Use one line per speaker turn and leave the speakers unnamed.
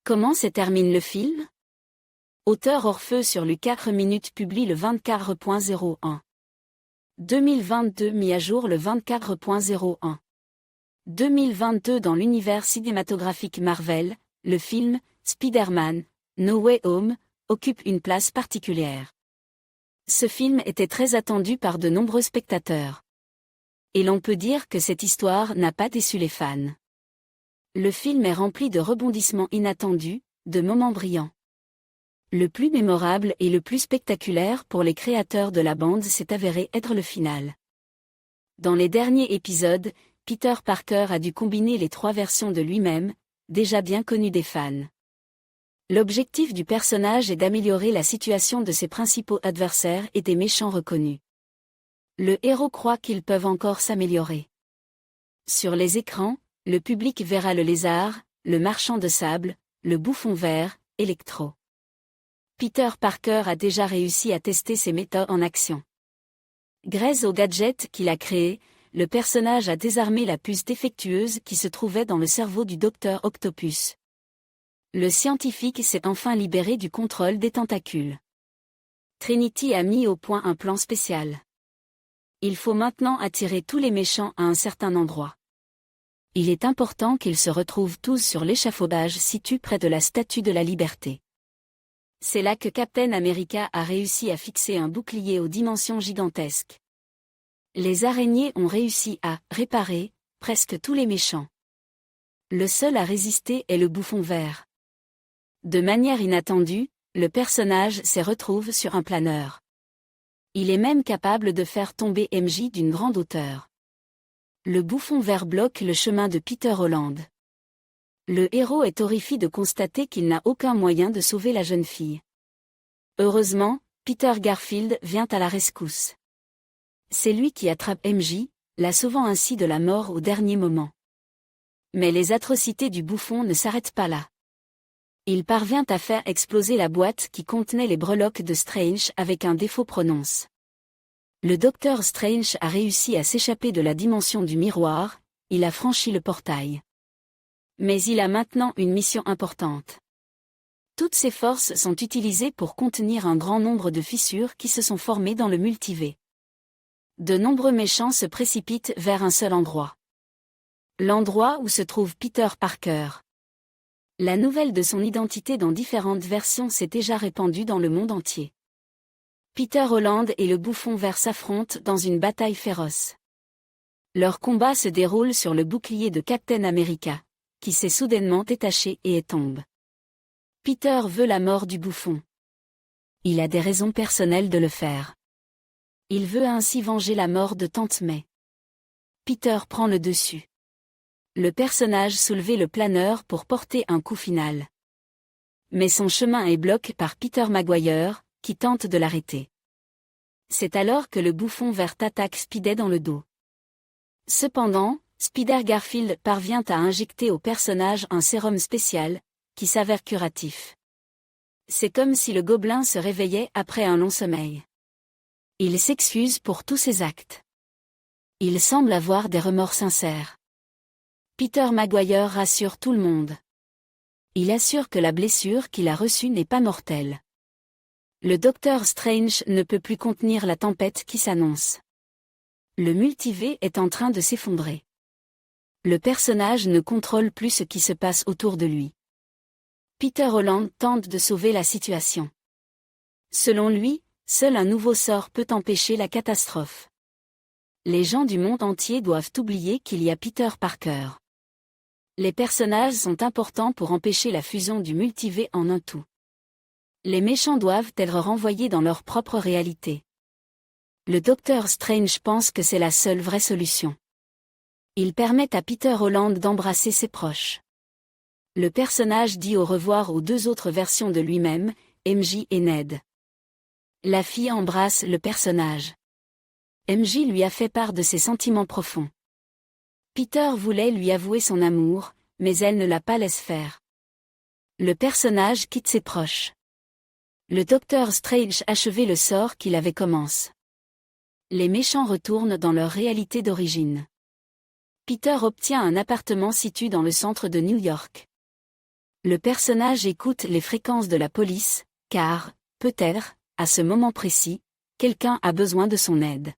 Comment se termine le film? Auteur Orpheux sur le 4 minutes publie le 24.01. 2022 mis à jour le 24.01. 2022 dans l'univers cinématographique Marvel, le film « Spider-Man : No Way Home » occupe une place particulière. Ce film était très attendu par de nombreux spectateurs. Et l'on peut dire que cette histoire n'a pas déçu les fans. Le film est rempli de rebondissements inattendus, de moments brillants. Le plus mémorable et le plus spectaculaire pour les créateurs de la bande s'est avéré être le final. Dans les derniers épisodes, Peter Parker a dû combiner les 3 versions de lui-même, déjà bien connues des fans. L'objectif du personnage est d'améliorer la situation de ses principaux adversaires et des méchants reconnus. Le héros croit qu'ils peuvent encore s'améliorer. Sur les écrans, le public verra le lézard, le marchand de sable, le bouffon vert, Electro. Peter Parker a déjà réussi à tester ses méthodes en action. Grâce au gadget qu'il a créé, le personnage a désarmé la puce défectueuse qui se trouvait dans le cerveau du Docteur Octopus. Le scientifique s'est enfin libéré du contrôle des tentacules. Trinity a mis au point un plan spécial. Il faut maintenant attirer tous les méchants à un certain endroit. Il est important qu'ils se retrouvent tous sur l'échafaudage situé près de la Statue de la Liberté. C'est là que Captain America a réussi à fixer un bouclier aux dimensions gigantesques. Les araignées ont réussi à réparer presque tous les méchants. Le seul à résister est le bouffon vert. De manière inattendue, le personnage se retrouve sur un planeur. Il est même capable de faire tomber MJ d'une grande hauteur. Le bouffon vert bloque le chemin de Peter Holland. Le héros est horrifié de constater qu'il n'a aucun moyen de sauver la jeune fille. Heureusement, Peter Garfield vient à la rescousse. C'est lui qui attrape MJ, la sauvant ainsi de la mort au dernier moment. Mais les atrocités du bouffon ne s'arrêtent pas là. Il parvient à faire exploser la boîte qui contenait les breloques de Strange avec un défaut prononce. Le Docteur Strange a réussi à s'échapper de la dimension du miroir, il a franchi le portail. Mais il a maintenant une mission importante. Toutes ses forces sont utilisées pour contenir un grand nombre de fissures qui se sont formées dans le multivers. De nombreux méchants se précipitent vers un seul endroit. L'endroit où se trouve Peter Parker. La nouvelle de son identité dans différentes versions s'est déjà répandue dans le monde entier. Peter Holland et le bouffon vert s'affrontent dans une bataille féroce. Leur combat se déroule sur le bouclier de Captain America, qui s'est soudainement détaché et tombe. Peter veut la mort du bouffon. Il a des raisons personnelles de le faire. Il veut ainsi venger la mort de Tante May. Peter prend le dessus. Le personnage soulève le planeur pour porter un coup final. Mais son chemin est bloqué par Peter Maguire, qui tente de l'arrêter. C'est alors que le bouffon vert attaque Spidey dans le dos. Cependant, Spider Garfield parvient à injecter au personnage un sérum spécial, qui s'avère curatif. C'est comme si le gobelin se réveillait après un long sommeil. Il s'excuse pour tous ses actes. Il semble avoir des remords sincères. Peter Maguire rassure tout le monde. Il assure que la blessure qu'il a reçue n'est pas mortelle. Le Docteur Strange ne peut plus contenir la tempête qui s'annonce. Le multivers est en train de s'effondrer. Le personnage ne contrôle plus ce qui se passe autour de lui. Peter Holland tente de sauver la situation. Selon lui, seul un nouveau sort peut empêcher la catastrophe. Les gens du monde entier doivent oublier qu'il y a Peter Parker. Les personnages sont importants pour empêcher la fusion du multivers en un tout. Les méchants doivent être renvoyés dans leur propre réalité. Le Docteur Strange pense que c'est la seule vraie solution. Il permet à Peter Holland d'embrasser ses proches. Le personnage dit au revoir aux 2 autres versions de lui-même, MJ et Ned. La fille embrasse le personnage. MJ lui a fait part de ses sentiments profonds. Peter voulait lui avouer son amour, mais elle ne l'a pas laissé faire. Le personnage quitte ses proches. Le Docteur Strange achevait le sort qu'il avait commencé. Les méchants retournent dans leur réalité d'origine. Peter obtient un appartement situé dans le centre de New York. Le personnage écoute les fréquences de la police, car, peut-être, à ce moment précis, quelqu'un a besoin de son aide.